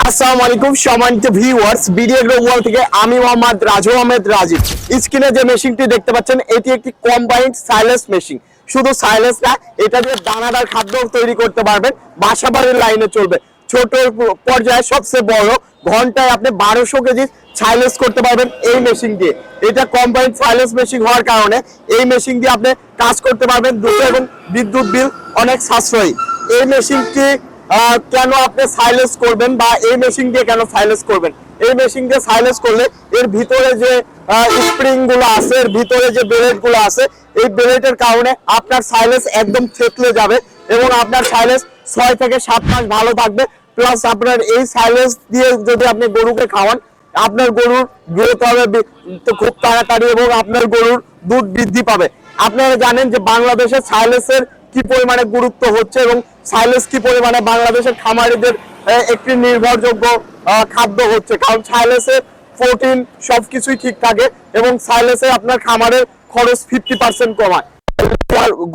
আসসালামু আলাইকুম সম্মানিত ভিউয়ার্স, বিডি এগ্রো ওয়ার্ল্ড থেকে আমি মোহাম্মদ রাজু আহমেদ রাজীব। স্ক্রিনে যে মেশিনটি দেখতে পাচ্ছেন এটি একটি কম্বাইন্ড সাইলেন্স মেশিন। শুধু সাইলেন্স না, এটা দিয়ে দানাদার খাদ্য তৈরি করতে পারবেন, বাসাবাড়ির লাইনে চলবে। ছোট পর্যায়ে সবচেয়ে বড় ঘন্টায় আপনি 1200 কেজি সাইলেন্স করতে পারবেন এই মেশিন দিয়ে। এটা কম্বাইন্ড সাইলেন্স মেশিন হওয়ার কারণে এই মেশিন দিয়ে আপনি কাজ করতে পারবেন দ্রুত এবং বিদ্যুৎ বিল অনেক সাশ্রয়ী। এই মেশিনটি কেন আপনি সাইলেন্স করবেন বা এই মেশিন দিয়ে কেন সাইলেন্স করবেন? এই মেশিন দিয়ে সাইলেন্স করলে এর ভিতরে যে স্প্রিং গুলো আছে, এর ভিতরে যে বেলেট গুলো আছে, এই বেলেটের কারণে আপনার সাইলেন্স একদম থেতলে যাবে এবং আপনার সাইলেন্স 6 থেকে 7 মাস ভালো থাকবে। প্লাস আপনার এই সাইলেন্স দিয়ে যদি আপনি গরুকে খাওয়ান, আপনার গরুর গ্রোথ হবে খুব তাড়াতাড়ি এবং আপনার গরুর দুধ বৃদ্ধি পাবে। আপনারা জানেন যে বাংলাদেশে সাইলেন্সের কি পরিমাণে গুরুত্ব হচ্ছে এবং সাইলেন্স কি পরিমাণে বাংলাদেশের খামারিদের একটি নির্ভরযোগ্য খাদ্য হচ্ছে, কারণ সাইলেন্সে প্রোটিন সবকিছুই ঠিক থাকে এবং সাইলেন্সে আপনার খামারের খরচ 50% কমায়।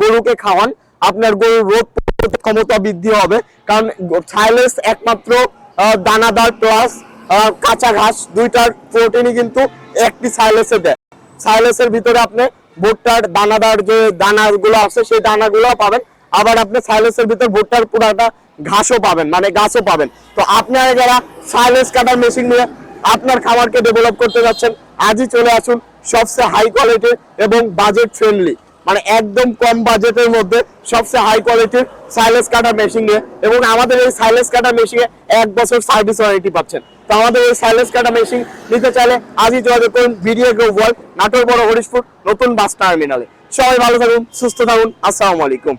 গরুকে খাওয়ান, আপনার গরুর রোগ প্রতিরোধ ক্ষমতা বৃদ্ধি হবে, কারণ সাইলেন্স একমাত্র দানাদার প্লাস কাঁচা ঘাস দুইটার প্রোটিনই কিন্তু একটি সাইলেন্সে দেয়। সাইলেন্সের ভিতরে আপনি ভুট্টার দানাদার যে দানাগুলো আছে সেই দানাগুলো পাবেন, আবার আপনি সাইলেন্সের ভিতর ভুট্টার পুরাটা ঘাসও পাবেন, মানে গাছও পাবেন। তো আপনারা যারা সাইলেন্স কাটার মেশিন নিয়ে আপনার খামারকে ডেভেলপ করতে যাচ্ছেন, আজই চলে আসুন সবচেয়ে হাই কোয়ালিটির এবং বাজেট ফ্রেন্ডলি, মানে একদম কম বাজেটের মধ্যে সবচেয়ে হাই কোয়ালিটির সাইলেন্স কাটার মেশিন নিয়ে। এবং আমাদের এই সাইলেন্স কাটার মেশিনে 1 বছর সার্ভিস ওয়ারেন্টি পাচ্ছেন। তো আমাদের এই সাইলেন্স কাটার মেশিন নিতে চাইলে আজই যোগাযোগ করুন বিডি এগ্রো ওয়ার্ল্ড, নাটোর বড় হরিশপুর নতুন বাস টার্মিনালে। সবাই ভালো থাকুন, সুস্থ থাকুন, আসসালামু আলাইকুম।